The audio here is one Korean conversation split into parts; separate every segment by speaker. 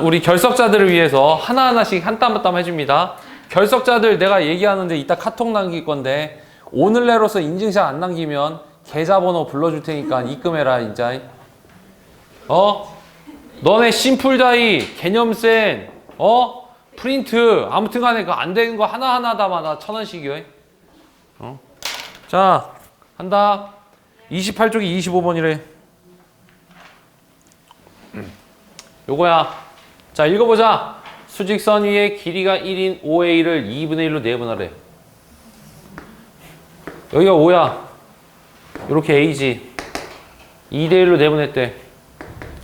Speaker 1: 우리 결석자들을 위해서 하나하나씩 한 땀 한 땀 해줍니다. 결석자들 내가 얘기하는데 이따 카톡 남길 건데 오늘 내로서 인증샷 안 남기면 계좌번호 불러줄 테니까 입금해라 진짜. 너네 심플다이, 개념센, 프린트 아무튼 간에 그 안 되는 거 하나하나 다마다 1,000원씩이요. 자, 한다. 28쪽이 25번이래. 요거야. 자, 읽어보자. 수직선 위에 길이가 1인 OA를 2분의 1로 내분하래. 여기가 5야. 요렇게 A지. 2대 1로 내분했대.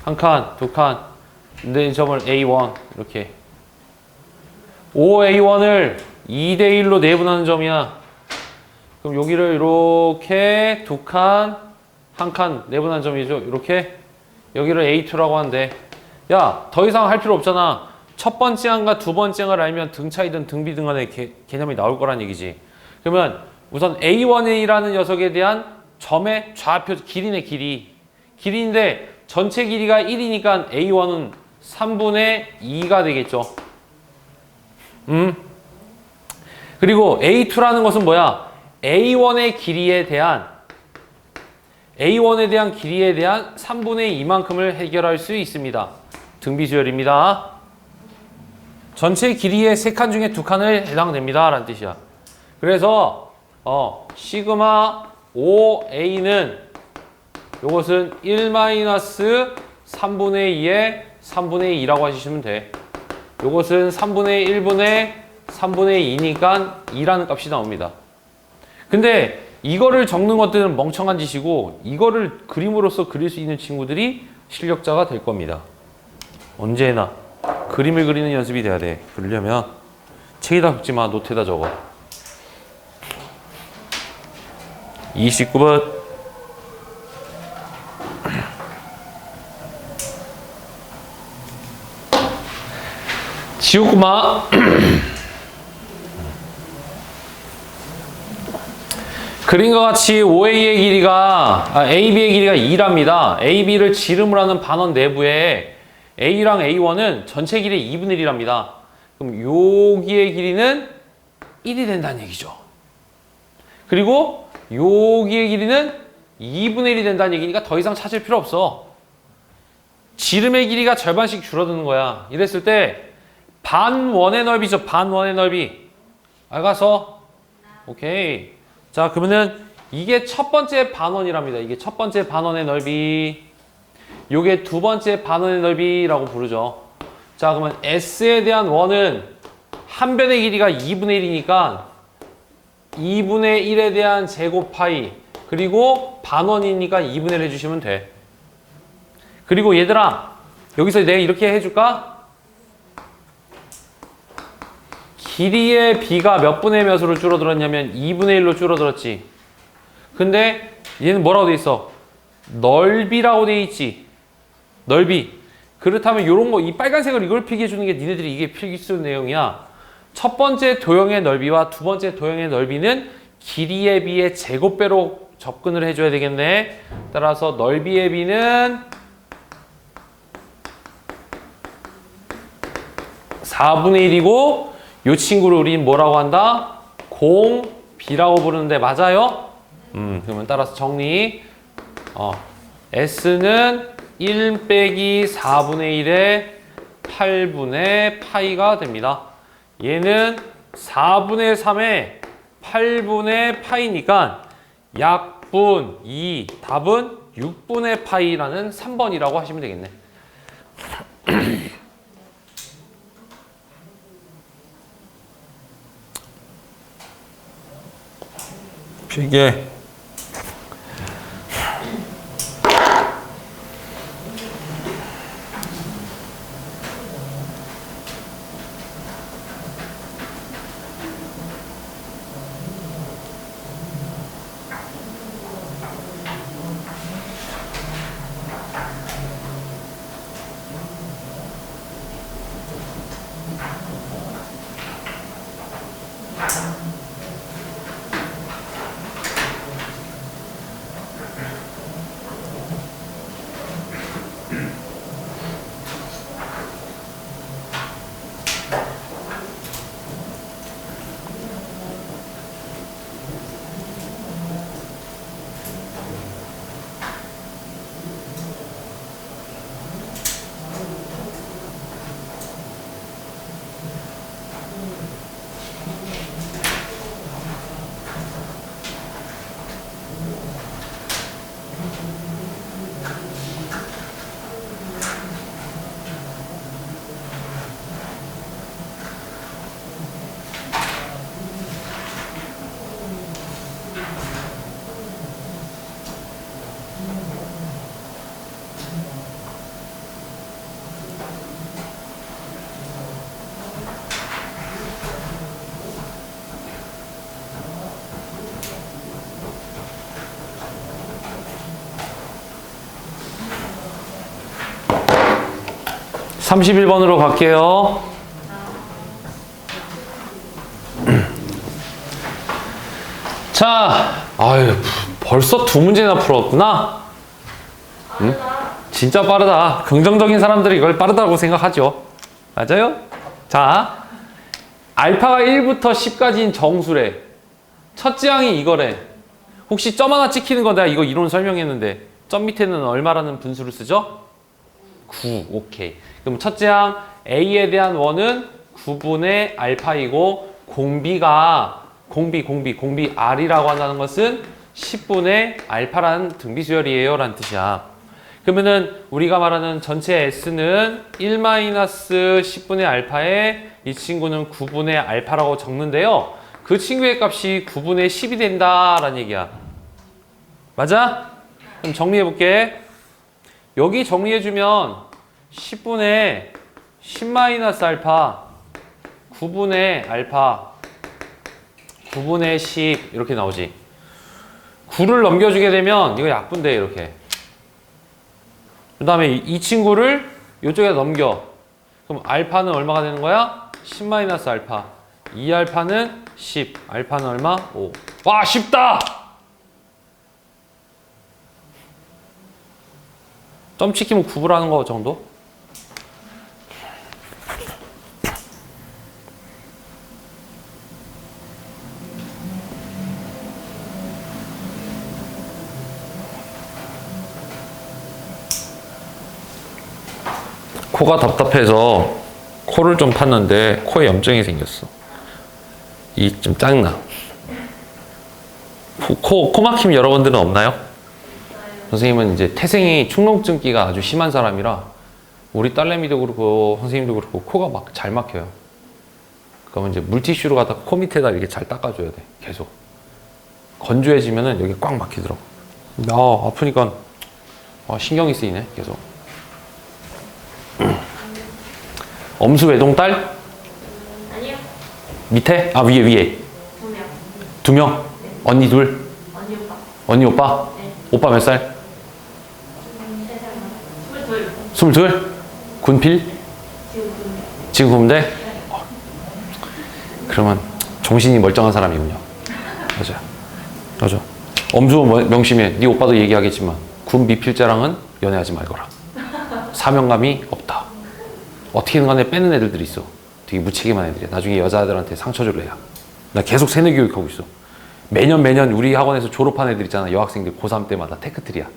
Speaker 1: 한 칸, 두 칸. 근데 점을 A1 이렇게. 5A1을 2대 1로 내분하는 점이야. 그럼 여기를 이렇게 두 칸, 한 칸 내분한 점이죠. 이렇게. 여기를 A2라고 하는데. 야, 더 이상 할 필요 없잖아. 첫 번째 항과 두 번째 항을 알면 등 차이든 등 비등 간의 개념이 나올 거란 얘기지. 그러면 우선 A1A라는 녀석에 대한 점의 좌표, 길이네, 길이. 길이인데 전체 길이가 1이니까 A1은 3분의 2가 되겠죠. 그리고 A2라는 것은 뭐야? A1의 길이에 대한 A1에 대한 길이에 대한 3분의 2만큼을 해결할 수 있습니다. 등비수열입니다. 전체 길이의 3칸 중에 2칸을 해당됩니다. 라는 뜻이야. 그래서 시그마 5A는 요것은 1-3분의 2의 3분의 2라고 하시면 돼. 요것은 3분의 1분의 3분의 2니까 2라는 값이 나옵니다. 근데 이거를 적는 것들은 멍청한 짓이고 이거를 그림으로써 그릴 수 있는 친구들이 실력자가 될 겁니다. 언제나 그림을 그리는 연습이 돼야 돼. 그러려면 책에다 적지 마. 노트에다 적어. 29번 지우구마. 그림과 같이 OA의 길이가 AB의 길이가 2랍니다. AB를 지름을 하는 반원 내부에 A랑 A1은 전체 길이의 2분의 1이랍니다. 그럼 여기의 길이는 1이 된다는 얘기죠. 그리고 여기의 길이는 2분의 1이 된다는 얘기니까 더 이상 찾을 필요 없어. 지름의 길이가 절반씩 줄어드는 거야. 이랬을 때 반원의 넓이죠. 반원의 넓이. 알가서? 오케이. 자, 그러면은 이게 첫 번째 반원이랍니다. 이게 첫 번째 반원의 넓이. 요게 두 번째 반원의 넓이라고 부르죠. 자, 그러면 S에 대한 원은 한 변의 길이가 2분의 1이니까 2분의 1에 대한 제곱 파이 그리고 반원이니까 2분의 1 해주시면 돼. 그리고 얘들아 여기서 내가 이렇게 해줄까? 길이의 b가 몇 분의 몇으로 줄어들었냐면 2분의 1로 줄어들었지. 근데 얘는 뭐라고 돼 있어? 넓이라고 돼 있지. 넓이. 그렇다면 요런 거, 이 빨간색을 이걸 필기해 주는 게 니네들이 이게 필기수 내용이야. 첫 번째 도형의 넓이와 두 번째 도형의 넓이는 길이의 b의 제곱배로 접근을 해줘야 되겠네. 따라서 넓이의 b는 4분의 1이고 이 친구를 우린 뭐라고 한다? 공비라고 부르는데 맞아요? 그러면 따라서 정리. S는 1 빼기 4분의 1의 8분의 파이가 됩니다. 얘는 4분의 3의 8분의 파이니까 약분 2, 답은 6분의 파이라는 3번이라고 하시면 되겠네. 필기. 31번으로 갈게요. 자, 아유, 벌써 두 문제나 풀었구나. 응? 진짜 빠르다. 긍정적인 사람들이 이걸 빠르다고 생각하죠. 맞아요? 자, 알파가 1부터 10까지인 정수래. 첫째 항이 이거래. 혹시 점 하나 찍히는 거 내가 이거 이론 설명했는데 점 밑에는 얼마라는 분수를 쓰죠? 9. 오케이. 그럼 첫째 항 A에 대한 원은 9분의 알파이고 공비 R이라고 한다는 것은 10분의 알파라는 등비수열이에요 라는 뜻이야. 그러면은 우리가 말하는 전체 S는 1-10분의 알파에 이 친구는 9분의 알파라고 적는데요. 그 친구의 값이 9분의 10이 된다라는 얘기야. 맞아? 그럼 정리해볼게. 여기 정리해주면 10분의 10-알파 9분의 알파 9분의 10 이렇게 나오지. 9를 넘겨주게 되면 이거 약분돼 이렇게. 그 다음에 이 친구를 이쪽에 넘겨. 그럼 알파는 얼마가 되는 거야? 10-알파 2알파는 10 알파는 얼마? 5. 와 쉽다! 점 찍히면 구분하는 거 정도? 코가 답답해서 코를 좀 팠는데 코에 염증이 생겼어. 이 좀 짜증나. 코 막힘 여러분들은 없나요? 선생님은 이제 태생이 축농증기가 아주 심한 사람이라 우리 딸내미도 그렇고 선생님도 그렇고 코가 막 잘 막혀요. 그러면 이제 물티슈로 갖다 코 밑에다 이렇게 잘 닦아줘야 돼. 계속. 건조해지면은 여기 꽉 막히더라고. 아프니까 신경이 쓰이네. 계속. 엄수 외동딸?
Speaker 2: 아니요.
Speaker 1: 밑에? 위에.
Speaker 2: 2명.
Speaker 1: 2명?
Speaker 2: 네.
Speaker 1: 언니 둘?
Speaker 2: 언니 오빠.
Speaker 1: 언니 오빠?
Speaker 2: 네.
Speaker 1: 오빠 몇 살?
Speaker 2: 3살.
Speaker 1: 22? 군필? 지금 군대?
Speaker 2: 네.
Speaker 1: 그러면 정신이 멀쩡한 사람이군요. 맞아. 엄주 명심해. 네 오빠도 얘기하겠지만 군 미필자랑은 연애하지 말거라. 사명감이 없다. 어떻게든 간에 빼는 애들이 있어. 되게 무책임한 애들이야. 나중에 여자들한테 상처 줄 애야. 나 계속 세뇌 교육하고 있어. 매년 우리 학원에서 졸업한 애들 있잖아. 여학생들 고3 때마다 테크트리야.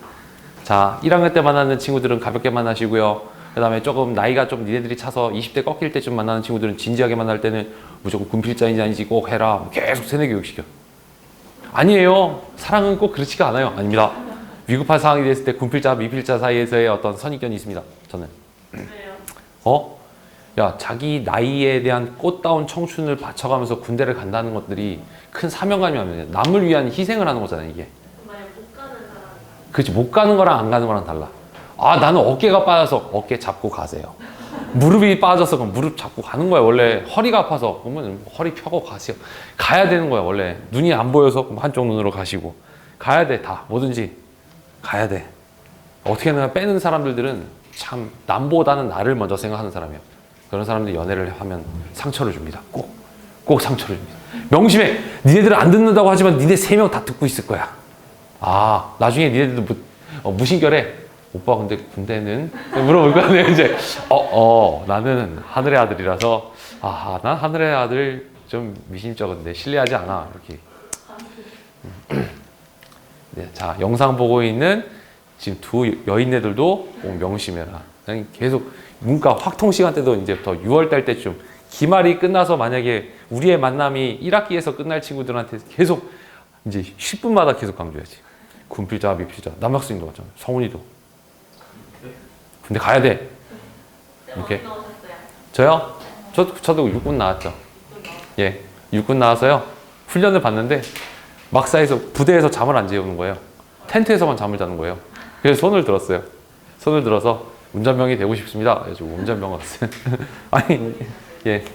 Speaker 1: 자, 1학년 때 만나는 친구들은 가볍게 만나시고요. 그 다음에 조금 나이가 좀 니네들이 차서 20대 꺾일 때쯤 만나는 친구들은 진지하게 만날 때는 무조건 군필자인지 아닌지 꼭 해라. 계속 세뇌 교육 시켜. 아니에요. 사랑은 꼭 그렇지가 않아요. 아닙니다. 위급한 상황이 됐을 때 군필자, 미필자 사이에서의 어떤 선입견이 있습니다. 저는. 야, 자기 나이에 대한 꽃다운 청춘을 바쳐가면서 군대를 간다는 것들이 큰 사명감이 하면 남을 위한 희생을 하는 거잖아요, 이게.
Speaker 2: 만약 못 가는 사람.
Speaker 1: 그렇지, 못 가는 거랑 안 가는 거랑 달라. 나는 어깨가 빠져서 어깨 잡고 가세요. 무릎이 빠져서 그럼 무릎 잡고 가는 거야. 원래 허리가 아파서 그러면 허리 펴고 가세요. 가야 되는 거야, 원래. 눈이 안 보여서 그럼 한쪽 눈으로 가시고. 가야 돼, 다. 뭐든지 가야 돼. 어떻게든 빼는 사람들은 참 남보다는 나를 먼저 생각하는 사람이에요. 그런 사람들이 연애를 하면 상처를 줍니다. 꼭 상처를 줍니다. 명심해. 니네들은 안 듣는다고 하지만 니네 3명 다 듣고 있을 거야. 나중에 니네들도 무신결에 오빠 근데 군대는? 물어볼 거 아니에요, 이제. 나는 하늘의 아들이라서 난 하늘의 아들 좀 미심쩍은데 신뢰하지 않아. 이렇게. 네, 자, 영상 보고 있는 지금 두 여인네들도 꼭 명심해라. 그냥 계속 문과 확통 시간 때도 이제부터 6월달 때쯤 기말이 끝나서 만약에 우리의 만남이 1학기에서 끝날 친구들한테 계속 이제 10분마다 계속 강조해야지. 군필자, 미필자. 남학생도 맞잖아. 성훈이도. 근데 가야 돼. 이렇게. 저요? 저도 육군 나왔죠. 예. 육군 나와서요. 훈련을 받는데 막사에서 부대에서 잠을 안 재우는 거예요. 텐트에서만 잠을 자는 거예요. 그래서 손을 들었어요. 손을 들어서 운전병이 되고 싶습니다. 그래가지고 운전병 왔어요. 아니, 예.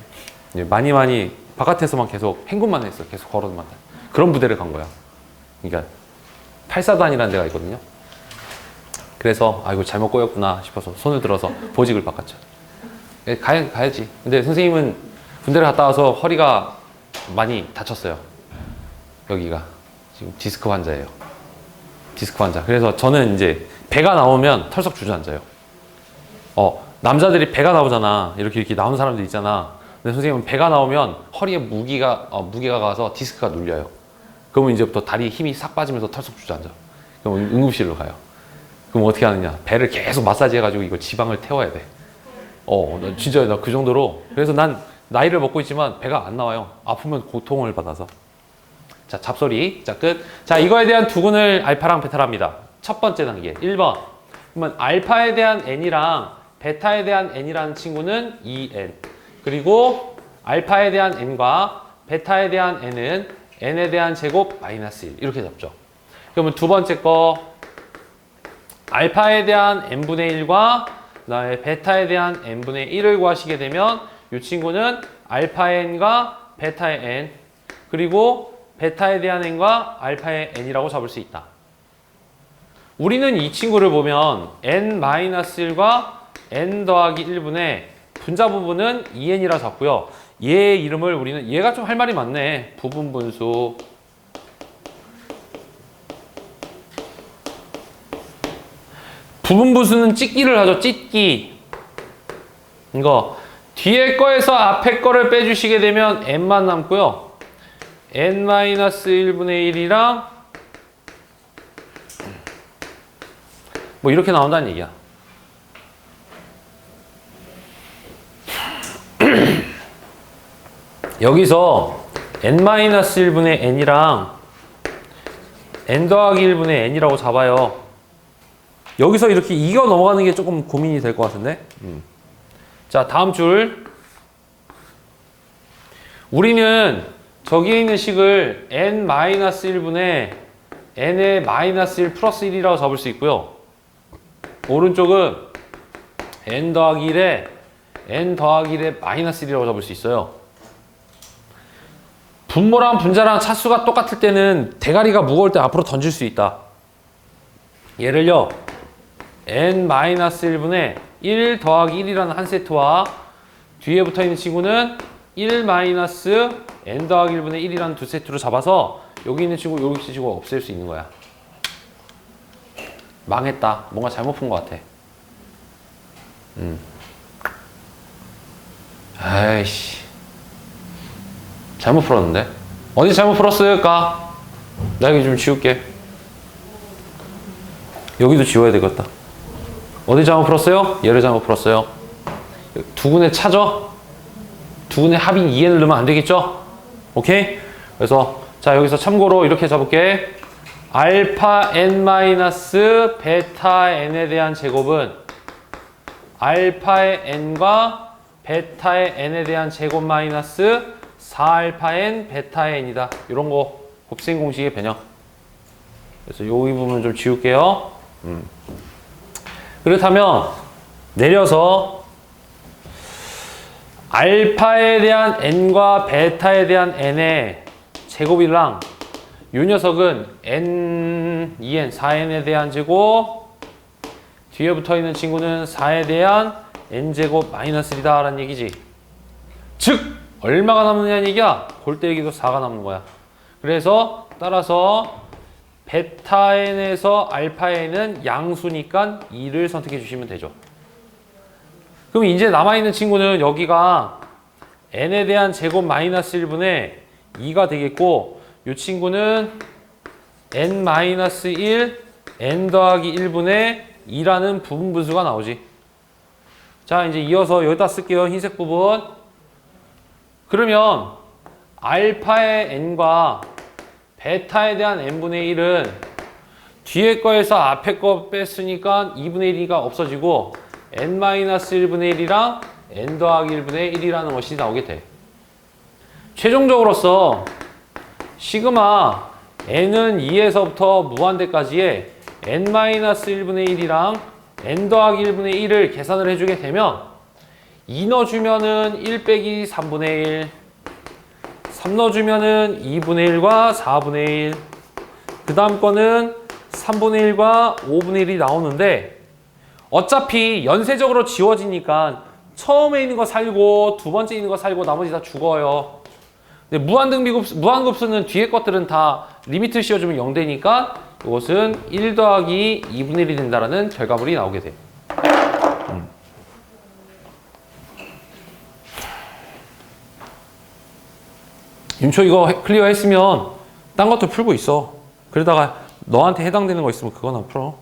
Speaker 1: 많이 바깥에서만 계속 행군만 했어요. 계속 걸어만. 그런 부대를 간 거야. 그러니까 8사단이라는 데가 있거든요. 그래서 이거 잘못 꼬였구나 싶어서 손을 들어서 보직을 바꿨죠. 가야지. 근데 선생님은 군대를 갔다 와서 허리가 많이 다쳤어요. 여기가 지금 디스크 환자예요. 디스크 환자. 그래서 저는 이제 배가 나오면 털썩 주저앉아요. 남자들이 배가 나오잖아. 이렇게 나오는 사람들 있잖아. 근데 선생님은 배가 나오면 허리에 무게가 가서 디스크가 눌려요. 그러면 이제부터 다리 힘이 싹 빠지면서 털썩 주저앉아. 그럼 응급실로 가요. 그럼 어떻게 하느냐? 배를 계속 마사지 해가지고 이거 지방을 태워야 돼. 진짜 나 그 정도로. 그래서 난 나이를 먹고 있지만 배가 안 나와요. 아프면 고통을 받아서. 자, 잡소리. 자, 끝. 자, 이거에 대한 두근을 알파랑 베타라 합니다. 첫 번째 단계. 1번. 그러면 알파에 대한 n이랑 베타에 대한 n이라는 친구는 2n. 그리고 알파에 대한 n과 베타에 대한 n은 n에 대한 제곱 마이너스 1. 이렇게 잡죠. 그러면 두 번째 거. 알파에 대한 n분의 1과 그다음에 베타에 대한 n분의 1을 구하시게 되면 이 친구는 알파의 n과 베타의 n 그리고 베타에 대한 n과 알파의 n이라고 잡을 수 있다. 우리는 이 친구를 보면 n-1과 n 더하기 1분의 분자 부분은 2n이라 잡고요. 얘의 이름을 우리는 얘가 좀 할 말이 많네. 부분 분수. 부분 분수는 찢기를 하죠. 찢기. 이거 뒤에 거에서 앞에 거를 빼주시게 되면 n만 남고요. n-1분의 1이랑 뭐 이렇게 나온다는 얘기야. 여기서 n-1분의 n이랑 n 더하기 1분의 n이라고 잡아요. 여기서 이렇게 이겨 넘어가는 게 조금 고민이 될 것 같은데. 자, 다음 줄. 우리는 저기에 있는 식을 n-1분의 n의 마이너스 1 플러스 1이라고 잡을 수 있고요. 오른쪽은 n 더하기 1에 n 더하기 1의 마이너스 1이라고 잡을 수 있어요. 분모랑 분자랑 차수가 똑같을 때는 대가리가 무거울 때 앞으로 던질 수 있다. 예를요. n-1분의 1 더하기 1이라는 한 세트와 뒤에 붙어있는 친구는 1 마이너스 n 더하기 1분의 1이라는 두 세트로 잡아서 여기 있는 친구, 여기 있는 친구가 없앨 수 있는 거야. 망했다. 뭔가 잘못 푼 것 같아. 아이씨. 잘못 풀었는데? 어디 잘못 풀었을까? 나 여기 좀 지울게. 여기도 지워야 되겠다. 어디 잘못 풀었어요? 얘를 잘못 풀었어요. 두근의 차죠? 두근의 합인 2n을 넣으면 안 되겠죠? 오케이? 그래서 자 여기서 참고로 이렇게 잡을게. 알파 n 마이너스 베타 n에 대한 제곱은 알파의 n과 베타의 n에 대한 제곱 마이너스 4알파 n 베타 n이다. 이런 거 곱셈 공식의 변형. 그래서 여기 부분 좀 지울게요. 그렇다면 내려서 알파에 대한 n과 베타에 대한 n의 제곱이랑 이 녀석은 n, 2n, 4n에 대한 제곱 뒤에 붙어있는 친구는 4에 대한 n제곱 마이너스 1이다 라는 얘기지. 즉 얼마가 남느냐는 얘기야. 골때리기도 4가 남는 거야. 그래서 따라서 베타 n에서 알파 n은 양수니까 2를 선택해 주시면 되죠. 그럼 이제 남아있는 친구는 여기가 n에 대한 제곱 마이너스 1분의 2가 되겠고 이 친구는 n-1 n 더하기 1분의 2라는 부분 분수가 나오지. 자 이제 이어서 여기다 쓸게요. 흰색 부분. 그러면 알파의 n과 베타에 대한 n분의 1은 뒤에 거에서 앞에 거 뺐으니까 2분의 1이 없어지고 n-1분의 1이랑 n 더하기 1분의 1이라는 것이 나오게 돼. 최종적으로서 시그마 n은 2에서부터 무한대까지의 n-1분의 1이랑 n 더하기 1분의 1을 계산을 해주게 되면 2 넣어주면은 1 빼기 3분의 1 3 넣어주면은 2분의 1과 4분의 1 그 다음 거는 3분의 1과 5분의 1이 나오는데 어차피 연쇄적으로 지워지니까 처음에 있는 거 살고 두 번째 있는 거 살고 나머지 다 죽어요. 근데 무한급수는 뒤에 것들은 다 리미트 씌워주면 0 되니까 이것은 1 더하기 2분의 1이 된다라는 결과물이 나오게 돼. 윤초 이거 클리어 했으면 딴 것도 풀고 있어. 그러다가 너한테 해당되는 거 있으면 그거나 풀어.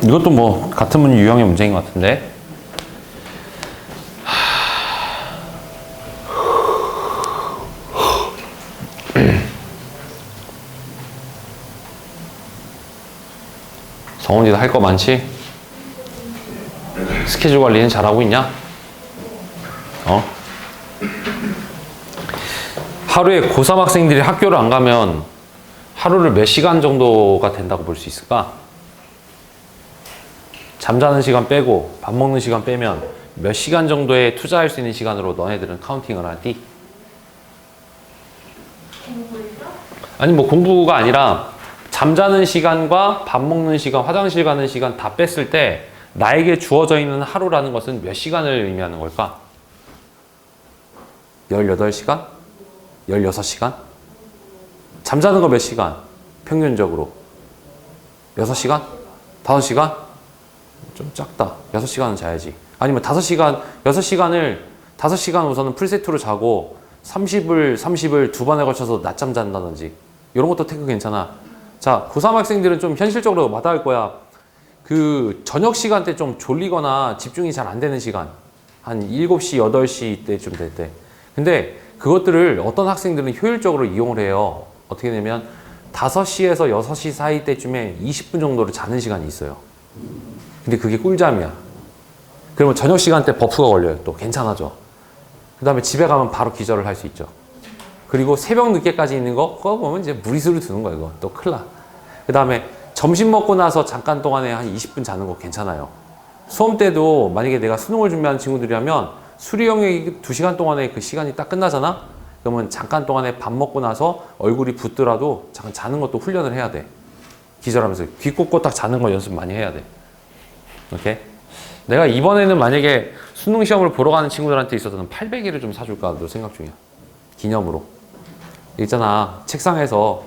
Speaker 1: 이것도 뭐 같은 문 유형의 문제인 것 같은데. 성훈이도 할 거 많지? 스케줄 관리는 잘하고 있냐? 하루에 고3 학생들이 학교를 안 가면 하루를 몇 시간 정도가 된다고 볼 수 있을까? 잠자는 시간 빼고 밥 먹는 시간 빼면 몇 시간 정도에 투자할 수 있는 시간으로 너네들은 카운팅을 하디? 아니 뭐 공부가 아니라 잠자는 시간과 밥 먹는 시간, 화장실 가는 시간 다 뺐을 때 나에게 주어져 있는 하루라는 것은 몇 시간을 의미하는 걸까? 18시간? 16시간? 잠자는 거 몇 시간? 평균적으로 6시간? 5시간? 좀 작다. 6시간은 자야지. 아니면 5시간, 5시간 우선은 풀세트로 자고 30을 두 번에 걸쳐서 낮잠 잔다든지 이런 것도 태그 괜찮아. 자, 고3 학생들은 좀 현실적으로 마다할 거야. 그 저녁 시간대 좀 졸리거나 집중이 잘 안 되는 시간. 한 7시, 8시 때쯤 될 때. 근데 그것들을 어떤 학생들은 효율적으로 이용을 해요. 어떻게 되면 5시에서 6시 사이 때쯤에 20분 정도를 자는 시간이 있어요. 근데 그게 꿀잠이야. 그러면 저녁 시간대 버프가 걸려요. 또 괜찮아져. 그 다음에 집에 가면 바로 기절을 할 수 있죠. 그리고 새벽 늦게까지 있는 거, 그거 보면 이제 무리수를 두는 거야, 이거. 또 큰일 나. 그 다음에 점심 먹고 나서 잠깐 동안에 한 20분 자는 거 괜찮아요. 수험 때도 만약에 내가 수능을 준비하는 친구들이라면 수리 영역이 2시간 동안에 그 시간이 딱 끝나잖아? 그러면 잠깐 동안에 밥 먹고 나서 얼굴이 붓더라도 잠깐 자는 것도 훈련을 해야 돼. 기절하면서. 귀 꽂고 딱 자는 거 연습 많이 해야 돼. 오케이? 내가 이번에는 만약에 수능 시험을 보러 가는 친구들한테 있어서는 800일을 좀 사줄까도 생각 중이야. 기념으로. 있잖아. 책상에서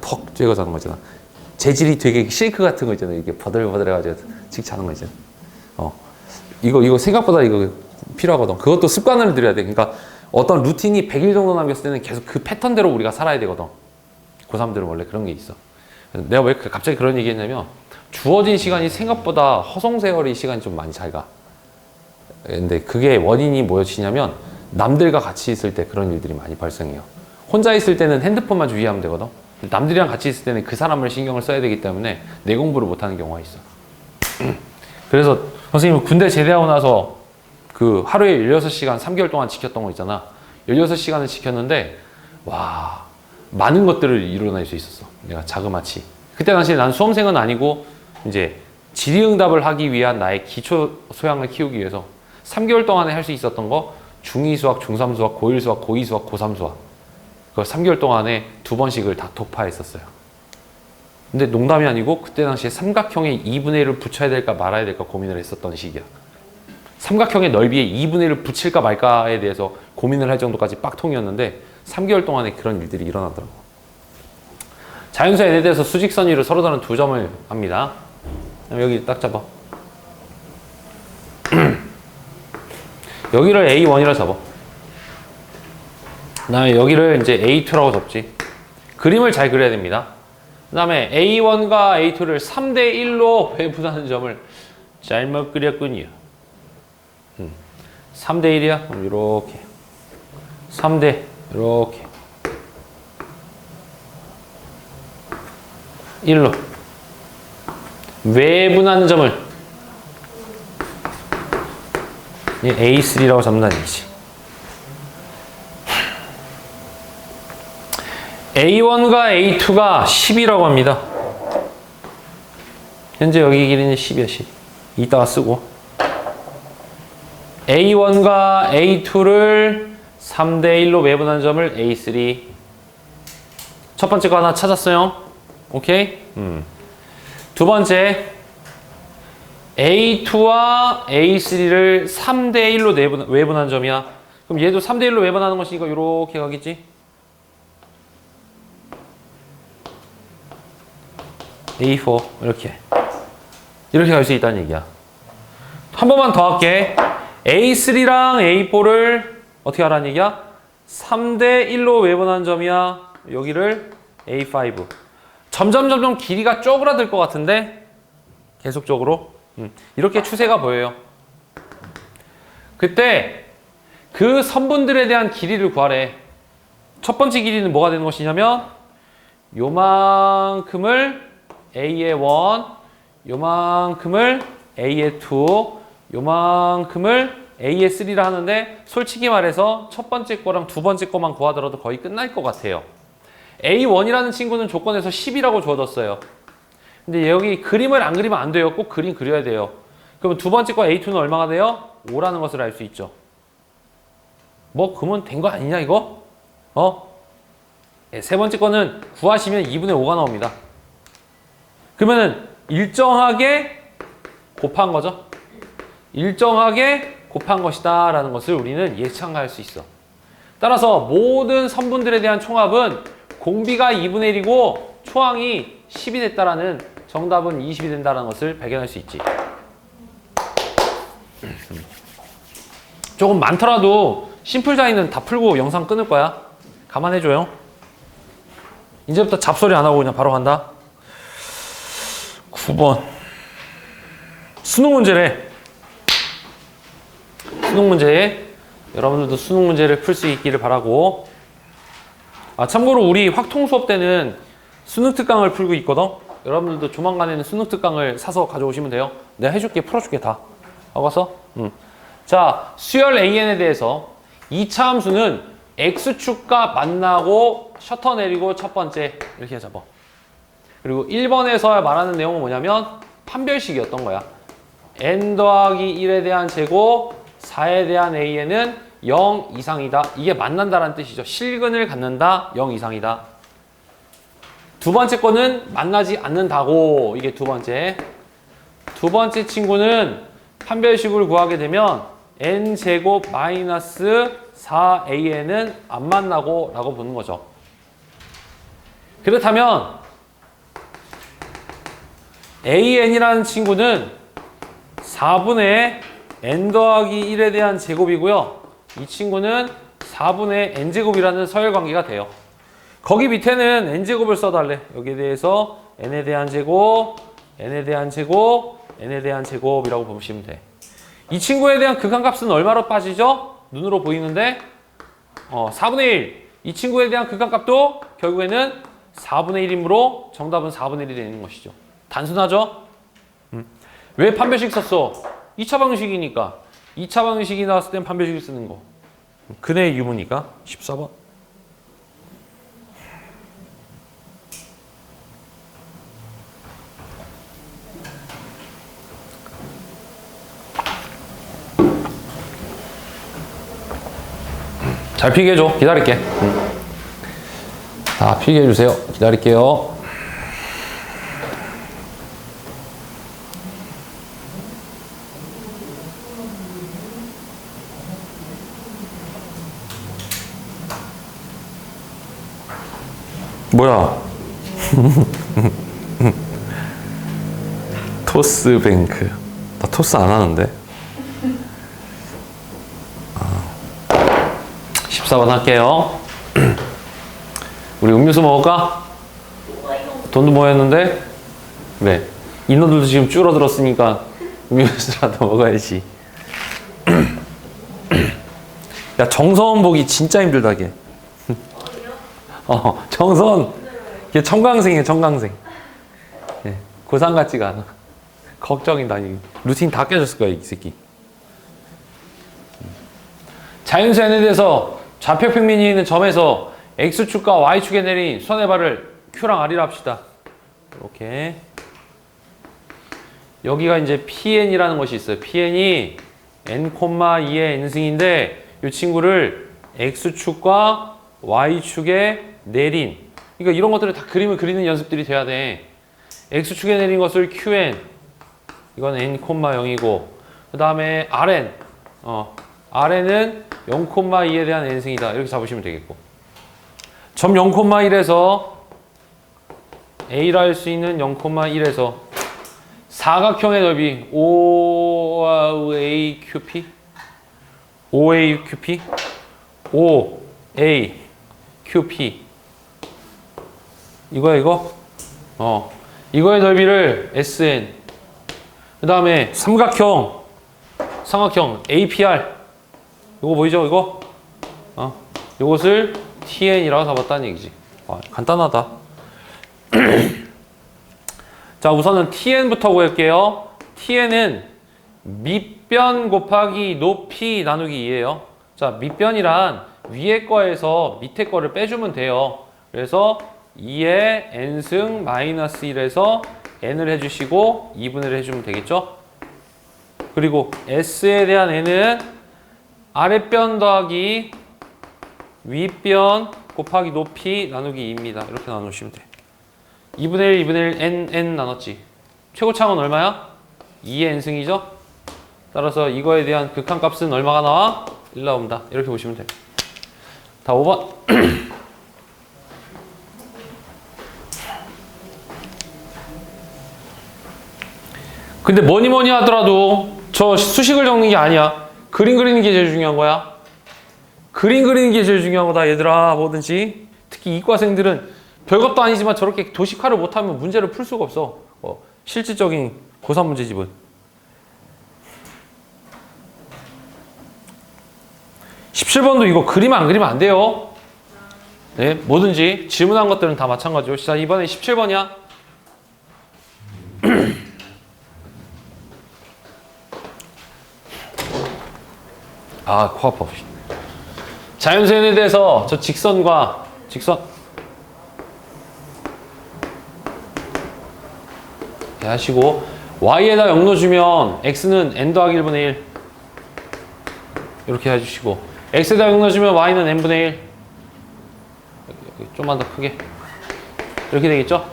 Speaker 1: 퍽 쬐고 자는 거 있잖아. 재질이 되게 실크 같은 거 있잖아. 이게 버들버들해가지고 직 자는 거 있잖아. 이거 생각보다 이거 필요하거든. 그것도 습관을 들여야 돼. 그러니까 어떤 루틴이 100일 정도 남겼을 때는 계속 그 패턴대로 우리가 살아야 되거든. 고3들은 원래 그런 게 있어. 내가 왜 갑자기 그런 얘기 했냐면 주어진 시간이 생각보다 허송세월이 시간이 좀 많이 잘 가. 근데 그게 원인이 뭐였냐면 남들과 같이 있을 때 그런 일들이 많이 발생해요. 혼자 있을 때는 핸드폰만 주의하면 되거든. 남들이랑 같이 있을 때는 그 사람을 신경을 써야 되기 때문에 내 공부를 못하는 경우가 있어. 그래서 선생님 군대 제대하고 나서 그 하루에 16시간 3개월 동안 지켰던 거 있잖아. 16시간을 지켰는데 와 많은 것들을 이뤄낼 수 있었어. 내가 자그마치. 그때 당시에 난 수험생은 아니고 이제 질의응답을 하기 위한 나의 기초 소양을 키우기 위해서 3개월 동안에 할 수 있었던 거 중2 수학, 중3 수학, 고1 수학, 고2 수학, 고3 수학 그걸 3개월 동안에 2번씩을 다 독파했었어요. 근데 농담이 아니고 그때 당시에 삼각형에 2분의 1을 붙여야 될까 말아야 될까 고민을 했었던 시기야. 삼각형의 넓이에 2분의 1을 붙일까 말까에 대해서 고민을 할 정도까지 빡통이었는데 3개월 동안에 그런 일들이 일어나더라고. 자연수 n에 대해서 수직선 위로 서로 다른 2점을 합니다. 여기 딱 잡아. 여기를 A1이라 잡아. 그 다음에 여기를 이제 A2라고 잡지. 그림을 잘 그려야 됩니다. 그 다음에 A1과 A2를 3대 1로 배분하는 점을 잘못 그렸군요. 3대 1이야? 그럼 이렇게 3대 이렇게 1로 외분하는 점을 A3라고 잡는다는 얘기지. A1과 A2가 10이라고 합니다. 현재 여기 길이는 10이야, 10. 이따가 쓰고. A1과 A2를 3대 1로 매분한 점을 A3. 첫 번째 거 하나 찾았어요. 오케이? 두 번째, A2와 A3를 3대 1로 외분한 점이야. 그럼 얘도 3대 1로 외분하는 것이니까 이렇게 가겠지? A4 이렇게 갈 수 있다는 얘기야. 한 번만 더 할게. A3랑 A4를 어떻게 하라는 얘기야? 3대 1로 외분한 점이야. 여기를 A5. 점점 길이가 쪼그라들 것 같은데 계속적으로 이렇게 추세가 보여요. 그때 그 선분들에 대한 길이를 구하래. 첫 번째 길이는 뭐가 되는 것이냐면 요만큼을 A의 1, 요만큼을 A의 2, 요만큼을 A의 3라 하는데 솔직히 말해서 첫 번째 거랑 두 번째 거만 구하더라도 거의 끝날 것 같아요. A1이라는 친구는 조건에서 10이라고 주어졌어요. 근데 여기 그림을 안 그리면 안 돼요. 꼭 그림 그려야 돼요. 그러면 두 번째 거 A2는 얼마가 돼요? 5라는 것을 알 수 있죠. 뭐 그러면 된 거 아니냐 이거? 세 번째 거는 구하시면 2분의 5가 나옵니다. 그러면은 일정하게 곱한 거죠. 일정하게 곱한 것이다 라는 것을 우리는 예상할 수 있어. 따라서 모든 선분들에 대한 총합은 공비가 2분의 1이고 초항이 10이 됐다라는 정답은 20이 된다는 것을 발견할 수 있지. 조금 많더라도 심플 자이는 다 풀고 영상 끊을 거야. 감안해줘요. 이제부터 잡소리 안 하고 그냥 바로 간다. 9번 수능 문제래. 수능 문제에 여러분들도 수능 문제를 풀 수 있기를 바라고. 참고로 우리 확통 수업 때는 수능 특강을 풀고 있거든. 여러분들도 조만간에는 수능 특강을 사서 가져오시면 돼요. 내가 해줄게, 풀어줄게 다. 하고 와서. 자, 수열 AN에 대해서 2차 함수는 X축과 만나고 셔터 내리고 첫 번째 이렇게 잡아. 그리고 1번에서 말하는 내용은 뭐냐면 판별식이었던 거야. n 더하기 1에 대한 제곱 4에 대한 AN은 0 이상이다. 이게 만난다라는 뜻이죠. 실근을 갖는다. 0 이상이다. 두 번째 거는 만나지 않는다고. 이게 두 번째. 두 번째 친구는 판별식을 구하게 되면 n제곱 마이너스 4AN은 안 만나고 라고 보는 거죠. 그렇다면 AN이라는 친구는 4분의 n 더하기 1에 대한 제곱이고요. 이 친구는 4분의 n제곱이라는 서열관계가 돼요. 거기 밑에는 n제곱을 써달래. 여기에 대해서 n에 대한 제곱, n에 대한 제곱, n에 대한 제곱이라고 보시면 돼. 이 친구에 대한 극한값은 얼마로 빠지죠? 눈으로 보이는데 4분의 1. 이 친구에 대한 극한값도 결국에는 4분의 1이므로 정답은 4분의 1이 되는 것이죠. 단순하죠? 왜 판별식 썼어? 2차 방식이니까. 2차 방식이 나왔을 땐 판별식을 쓰는 거. 근해의 유무니까. 14번. 잘 필기해줘. 기다릴게. 다 필기해주세요. 기다릴게요. 뭐야? 토스뱅크. 나 토스 안 하는데. 14번 할게요. 우리 음료수 먹을까? 돈도 모였는데? 그래. 인원들도 지금 줄어들었으니까 음료수라도 먹어야지. 야, 정서원 보기 진짜 힘들다, 걔. 정서원. 걔 청강생이야, 청강생. 예, 고3 같지가 않아. 걱정이다. 루틴 다 깨졌을 거야, 이 새끼. 자연수 n에 대해서 좌표 평면이 있는 점에서 x축과 y축에 내린 선의 발을 q랑 r이라 합시다. 이렇게. 여기가 이제 pn이라는 것이 있어요. pn이 n,2의 n승인데 이 친구를 x축과 y축에 내린, 그러니까 이런 것들을 다 그림을 그리는 연습들이 돼야 돼. x축에 내린 것을 qn, 이건 n,0이고 그 다음에 rn, rn은 0,2에 대한 n승이다. 이렇게 잡으시면 되겠고, 점 0,1에서 a라 할 수 있는 0,1에서 사각형의 넓이 OAQP OAQP OAQP 이거야 이거? 이거의 넓이를 SN, 그 다음에 삼각형 APR, 이거 보이죠 이거? 이것을 TN이라고 잡았다는 얘기지. 간단하다. 자, 우선은 TN부터 구할게요. TN은 밑변 곱하기 높이 나누기 2예요. 자, 밑변이란 위에 거에서 밑에 거를 빼주면 돼요. 그래서 2의 n승 마이너스 1에서 n을 해주시고 2분의 1 해주면 되겠죠? 그리고 s에 대한 n은 아랫변 더하기 윗변 곱하기 높이 나누기 2입니다. 이렇게 나누시면 돼. 2분의 1, 2분의 1, n 나눴지. 최고차은 얼마야? 2의 n승이죠? 따라서 이거에 대한 극한값은 얼마가 나와? 1 나온다. 이렇게 보시면 돼. 다 5번. 근데 뭐니 하더라도 저 수식을 적는 게 아니야. 그림 그리는 게 제일 중요한 거야. 그림 그리는 게 제일 중요한 거다, 얘들아. 뭐든지. 특히 이과생들은 별것도 아니지만 저렇게 도식화를 못하면 문제를 풀 수가 없어. 실질적인 고3 문제집은. (17번도) 이거 그리면 안 그리면 안 돼요. 네, 뭐든지 질문한 것들은 다 마찬가지고. 자, 이번에 17번이야. 코 아파. 자연수에 대해서 저 직선과 직선 이렇게 하시고, y에다 0 넣어주면 x는 n 더하기 1분의 1 이렇게 해주시고, x에다 0 넣어주면 y는 n분의 1, 좀만 더 크게 이렇게 되겠죠?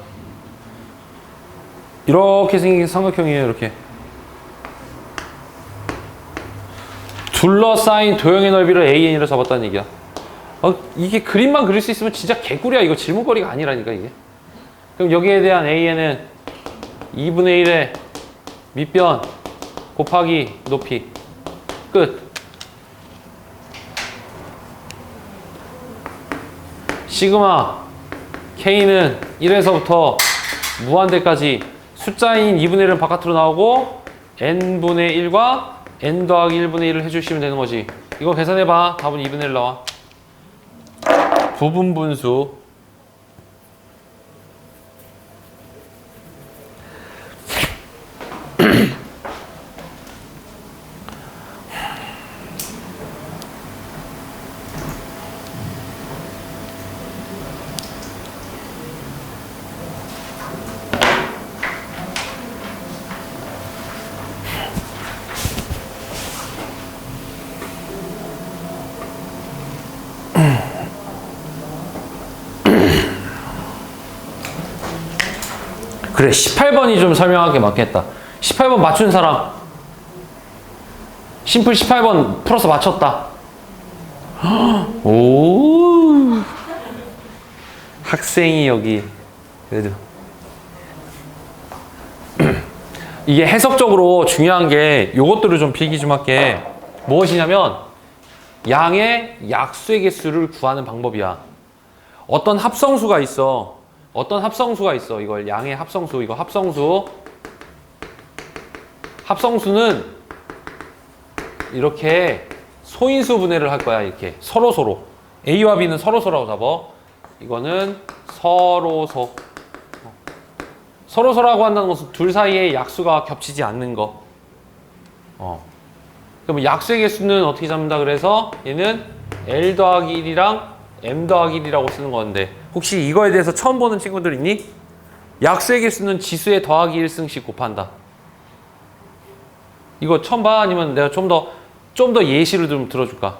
Speaker 1: 이렇게 생긴 삼각형이에요. 이렇게 둘러싸인 도형의 넓이를 AN으로 잡았다는 얘기야. 이게 그림만 그릴 수 있으면 진짜 개꿀이야. 이거 질문거리가 아니라니까 이게. 그럼 여기에 대한 AN은 2분의 1의 밑변 곱하기 높이. 끝. 시그마 K는 1에서부터 무한대까지 숫자인 2분의 1은 바깥으로 나오고 n분의 1과 n 더하기 1분의 1을 해주시면 되는 거지. 이거 계산해봐. 답은 2분의 1 나와. 부분분수. 그래, 18번이 좀 설명하기 맞겠다. 18번 맞춘 사람. 심플 18번 풀어서 맞췄다. 오, 학생이 여기 그래도 이게 해석적으로 중요한 게 요것들을 좀 필기 좀 할게. 무엇이냐면 양의 약수의 개수를 구하는 방법이야. 어떤 합성수가 있어. 어떤 합성수가 있어. 이걸 양의 합성수, 이거 합성수. 합성수는 이렇게 소인수 분해를 할 거야. 이렇게 서로서로. A와 B는 서로서로라고 잡아. 이거는 서로서. 서로서라고 한다는 것은 둘 사이에 약수가 겹치지 않는 거. 그럼 약수의 개수는 어떻게 잡는다 그래서 얘는 L 더하기 1이랑 M 더하기 1이라고 쓰는 건데 혹시 이거에 대해서 처음 보는 친구들 있니? 약수의 개수는 지수의 더하기 1승씩 곱한다. 이거 처음 봐? 아니면 내가 좀 더 예시를 좀 들어줄까?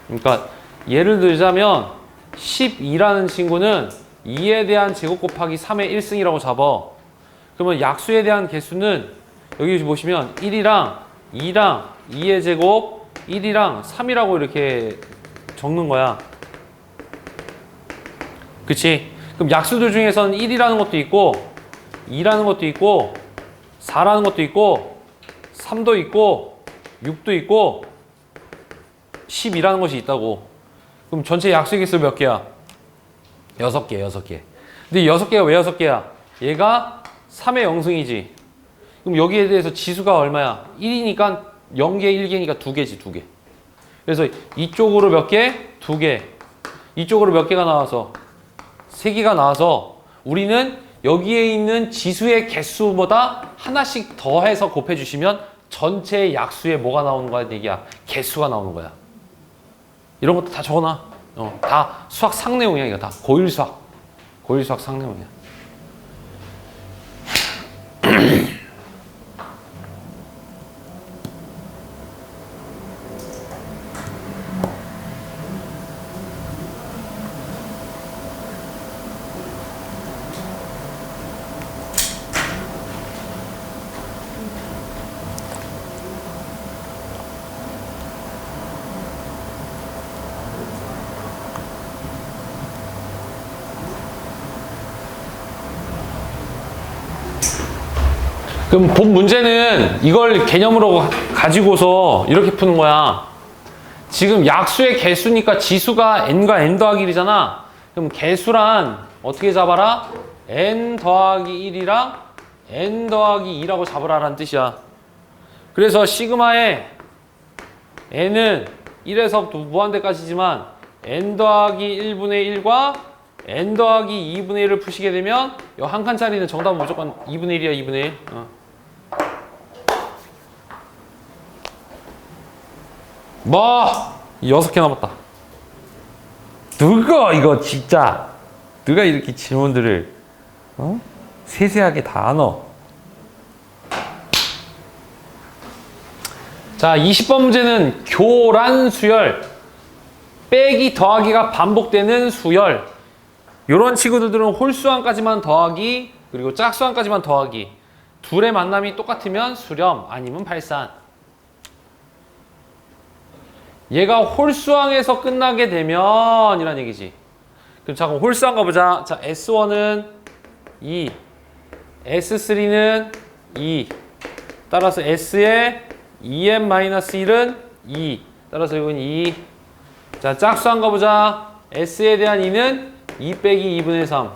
Speaker 1: 그러니까 예를 들자면 12라는 친구는 2에 대한 제곱 곱하기 3의 1승이라고 잡아. 그러면 약수에 대한 개수는 여기 보시면 1이랑 2랑 2의 제곱 1이랑 3이라고 이렇게 적는 거야. 그치? 그럼 약수들 중에서는 1이라는 것도 있고 2라는 것도 있고 4라는 것도 있고 3도 있고 6도 있고 12라는 것이 있다고. 그럼 전체 약수의 개수 몇 개야? 6개, 6개. 근데 6개가 왜 6개야? 얘가 3의 0승이지. 그럼 여기에 대해서 지수가 얼마야? 1이니까 0개, 1개니까 2개지, 2개. 그래서 이쪽으로 몇 개? 2개. 이쪽으로 몇 개가 나와서? 3개가 나와서 우리는 여기에 있는 지수의 개수보다 하나씩 더해서 곱해주시면 전체 약수에 뭐가 나오는 거야? 얘기야. 개수가 나오는 거야. 이런 것도 다 적어놔. 다 수학 상내용이야. 이거 다 고일 수학 상내용이야. 그럼 본 문제는 이걸 개념으로 가지고서 이렇게 푸는 거야. 지금 약수의 개수니까 지수가 n과 n 더하기 1이잖아. 그럼 개수란 어떻게 잡아라? n 더하기 1이랑 n 더하기 2라고 잡으라라는 뜻이야. 그래서 시그마에 n은 1에서부터 무한대까지지만 n 더하기 1분의 1과 n 더하기 2분의 1을 푸시게 되면 이 한 칸짜리는 정답은 무조건 2분의 1이야. 2분의 1. 뭐 6개 남았다. 누가 이거 진짜 누가 이렇게 질문들을 세세하게 다 넣어. 자, 20번 문제는 교란 수열 빼기 더하기가 반복되는 수열. 요런 친구들은 홀수항까지만 더하기 그리고 짝수항까지만 더하기. 둘의 만남이 똑같으면 수렴 아니면 발산. 얘가 홀수항에서 끝나게 되면 이란 얘기지. 그럼 잠깐 홀수항 가보자. 자, S1은 2, S3는 2. 따라서 S의 2n-1은 2. 따라서 이건 2. 자, 짝수항 가보자. S에 대한 2는 2 빼기 2분의 3.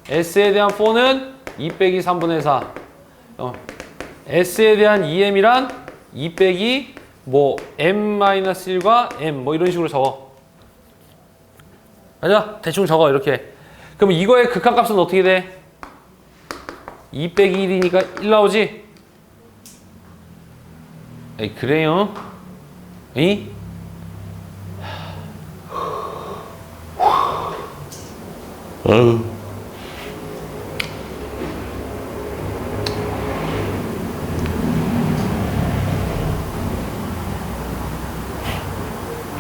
Speaker 1: S에 대한 4는 2 빼기 3분의 4. S에 대한 2m이란 2 빼기 뭐 m-1과 m 뭐 이런 식으로 적어. 맞아? 대충 적어 이렇게. 그럼 이거의 극한값은 어떻게 돼? 2 빼기 1이니까 1 나오지? 에이 그래요? 이?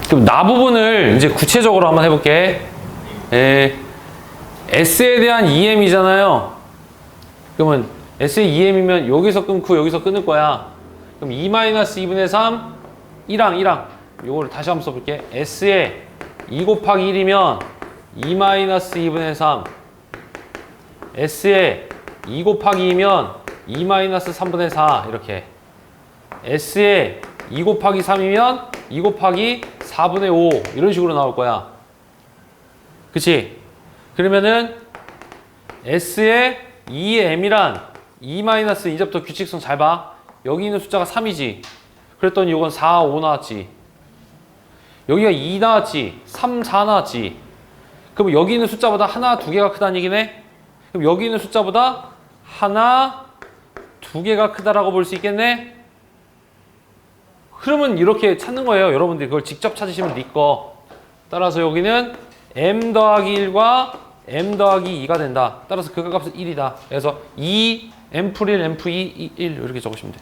Speaker 1: 그럼 나 부분을 이제 구체적으로 한번 해볼게. S에 대한 EM이잖아요. 그러면 S의 EM이면 여기서 끊고 여기서 끊을 거야. 그럼 2-2분의 3, 1랑 요거를 다시 한번 써볼게. S에 2 곱하기 1이면 2-2분의 3. S에 2 곱하기 2면 2-3분의 4 이렇게. S에 2 곱하기 3이면 2 곱하기 4분의 5 이런 식으로 나올 거야. 그치? 그러면은 S의 2m이란 2 이제부터 규칙성 잘 봐. 여기 있는 숫자가 3이지. 그랬더니 이건 4, 5 나왔지. 여기가 2 나왔지. 3, 4 나왔지. 그럼 여기 있는 숫자보다 하나, 두 개가 크다는 얘기네? 그럼 여기 있는 숫자보다 하나, 두 개가 크다라고 볼 수 있겠네? 흐름은 이렇게 찾는 거예요. 여러분들이 그걸 직접 찾으시면 네 거. 따라서 여기는 m 더하기 1과 m 더하기 2가 된다. 따라서 그 값은 1이다. 그래서 2, m 풀1, m2, 1 이렇게 적으시면 돼.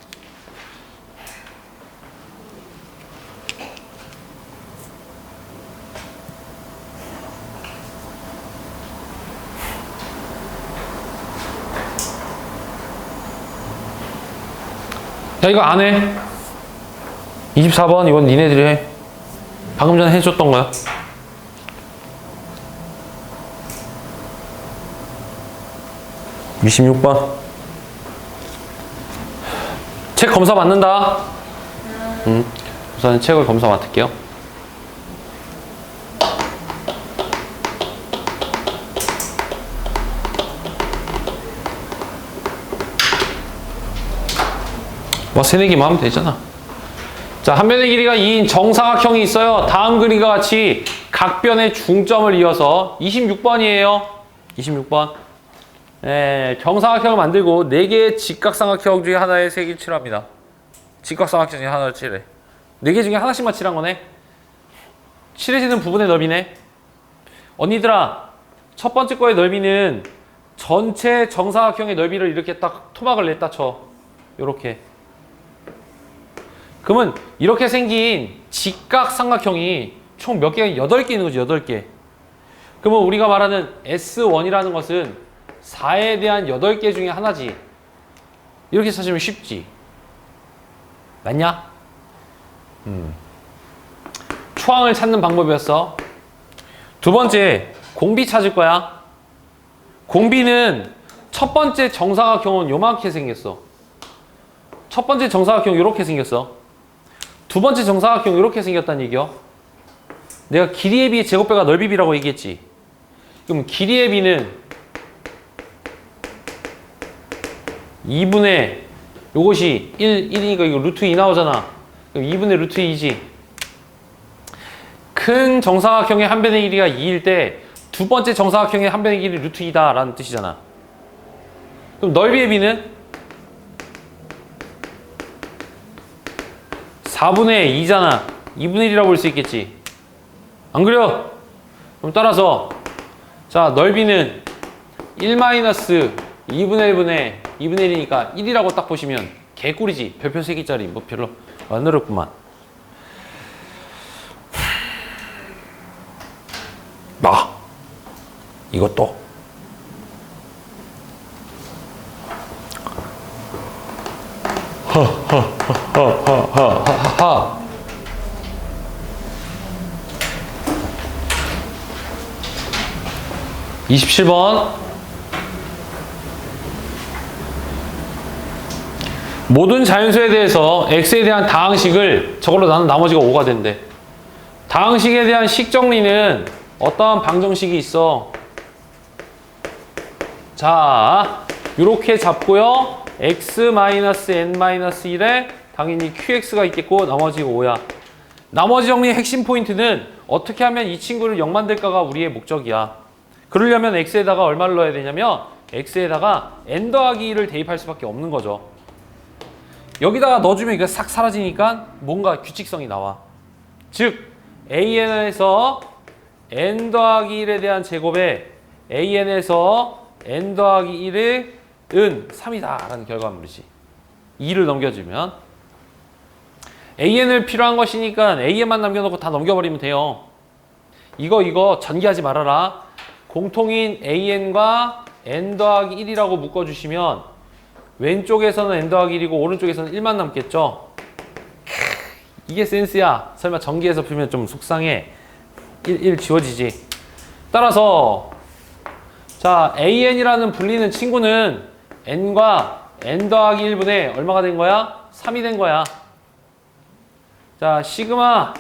Speaker 1: 야, 이거 안 해. 24번 이건 니네들이 해. 방금 전에 해줬던 거야. (26번) 책 검사 받는다. 우선 책을 검사 맡을게요. 뭐 새내기만 하면 되잖아. 자, 한 변의 길이가 2인 정사각형이 있어요. 다음 그림과 같이 각변의 중점을 이어서 26번이에요. 26번. 네, 정사각형을 만들고 4개의 직각삼각형 중에 하나의 색을 칠합니다. 직각삼각형 중에 하나를 칠해. 4개 중에 하나씩만 칠한 거네. 칠해지는 부분의 넓이네. 언니들아, 첫 번째 거의 넓이는 전체 정사각형의 넓이를 이렇게 딱 토막을 냈다 쳐. 요렇게. 그러면 이렇게 생긴 직각삼각형이 총 몇 개가 8개 있는 거지. 8개. 그러면 우리가 말하는 S1이라는 것은 4에 대한 8개 중에 하나지. 이렇게 찾으면 쉽지. 맞냐? 초항을 찾는 방법이었어. 두 번째, 공비 찾을 거야. 공비는 첫 번째 정사각형은 요만하게 생겼어. 첫 번째 정사각형 이렇게 생겼어. 두 번째 정사각형 이렇게 생겼다는 얘기요. 내가 길이에 비해 제곱배가 넓이비라고 얘기했지. 그럼 길이의 비는 2분의 요것이 1이니까 이거 루트 2 나오잖아. 그럼 2분의 루트 2지. 큰 정사각형의 한 변의 길이가 2일 때 두 번째 정사각형의 한 변의 길이 루트 2다 라는 뜻이잖아. 그럼 넓이의 비는 4분의 2잖아. 2분의 1이라고 볼 수 있겠지. 안 그래요? 그럼 따라서 자, 넓이는 1-2분의 1분의 1이니까 1이라고 딱 보시면 개꿀이지. 별표 3개짜리 뭐 별로 안 어렵구만. 이것도 하하하하하하하 27번. 모든 자연수에 대해서 x에 대한 다항식을 저걸로 나눈 나머지가 5가 된대. 다항식에 대한 식 정리는 어떠한 방정식이 있어? 자, 이렇게 잡고요. x-n-1에 당연히 qx가 있겠고 나머지 5야. 나머지 정리의 핵심 포인트는 어떻게 하면 이 친구를 0 만들까가 우리의 목적이야. 그러려면 x에다가 얼마를 넣어야 되냐면 x에다가 n 더하기 1을 대입할 수밖에 없는 거죠. 여기다가 넣어주면 이거 싹 사라지니까 뭔가 규칙성이 나와. 즉 an에서 n 더하기 1에 대한 제곱에 an에서 n 더하기 1은 3이다 라는 결과물이지. 2를 넘겨주면 an을 필요한 것이니까 an만 남겨놓고 다 넘겨버리면 돼요. 이거 전개하지 말아라. 공통인 an과 n 더하기 1이라고 묶어주시면 왼쪽에서는 n 더하기 1이고 오른쪽에서는 1만 남겠죠. 이게 센스야. 설마 전개해서 풀면 좀 속상해. 1 지워지지. 따라서 자, an이라는 불리는 친구는 n과 n 더하기 1분의 얼마가 된 거야? 3이 된 거야. 자, 시그마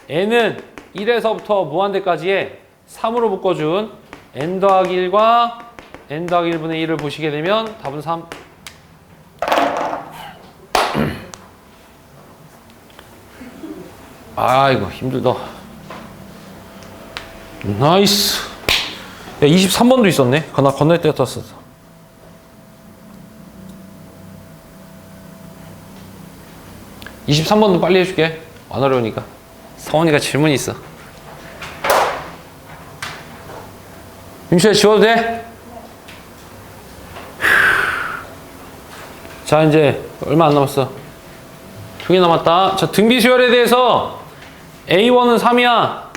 Speaker 1: n은 1에서부터 무한대까지의 3으로 묶어준 n 더하기 1과 n 더하기 1분의 1을 보시게 되면 답은 3. 아이고 힘들다. 나이스. 야 23번도 있었네. 나 건널 때 떴어. 이 23번도 빨리 해줄게. 안 어려우니까. 성원이가 질문이 있어. 임시야 지워도 돼? 자 이제 얼마 안 남았어. 2개 남았다. 자 등비 수열에 대해서 A1은 3이야.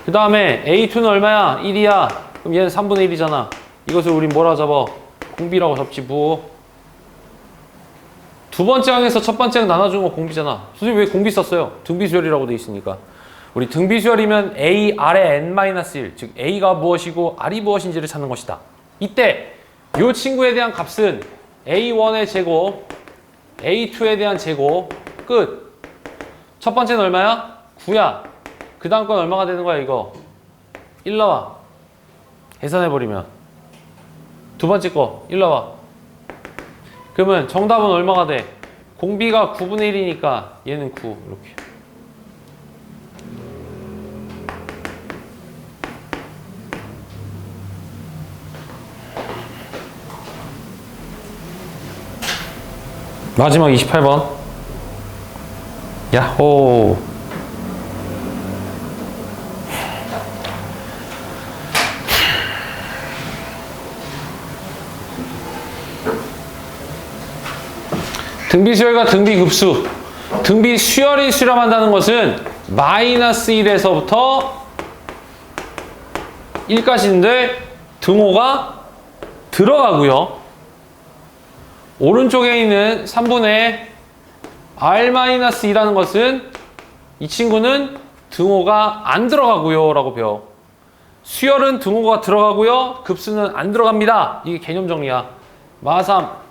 Speaker 1: 그 다음에 A2는 얼마야? 1이야. 그럼 얘는 3분의 1이잖아. 이것을 우린 뭐라 잡아? 공비라고 잡지 뭐. 두 번째 항에서 첫 번째 항 나눠주는 거 공비잖아. 선생님 왜 공비 썼어요? 등비수열이라고 돼 있으니까. 우리 등비수열이면 A, R의 N-1, 즉 A가 무엇이고 R이 무엇인지를 찾는 것이다. 이때 이 친구에 대한 값은 A1의 제곱, A2에 대한 제곱, 끝. 첫 번째는 얼마야? 9야. 그 다음 건 얼마가 되는 거야 이거? 1 나와. 계산해버리면. 두 번째 거 1 나와. 그러면 정답은 얼마가 돼? 공비가 9분의 1이니까 얘는 9 이렇게. 마지막 28번. 야호. 등비수열과 등비급수. 등비수열이 수렴한다는 것은 마이너스 1에서부터 1까지인데 등호가 들어가고요. 오른쪽에 있는 3분의 R-2라는 것은 이 친구는 등호가 안 들어가고요 라고 배워. 수열은 등호가 들어가고요. 급수는 안 들어갑니다. 이게 개념 정리야. 마3.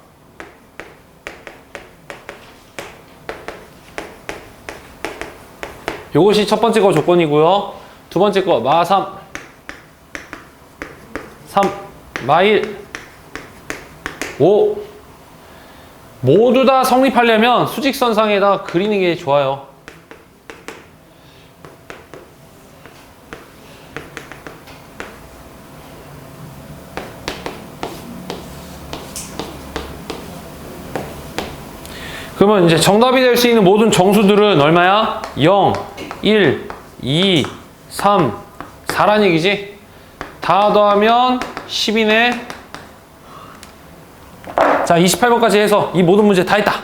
Speaker 1: 요것이 첫 번째 거 조건이고요. 두 번째 거 마3. 3. 마1. 5. 모두 다 성립하려면 수직선상에다 그리는 게 좋아요. 그러면 이제 정답이 될 수 있는 모든 정수들은 얼마야? 0, 1, 2, 3, 4란 얘기지? 다 더하면 10이네. 자, 28번까지 해서 이 모든 문제 다 했다.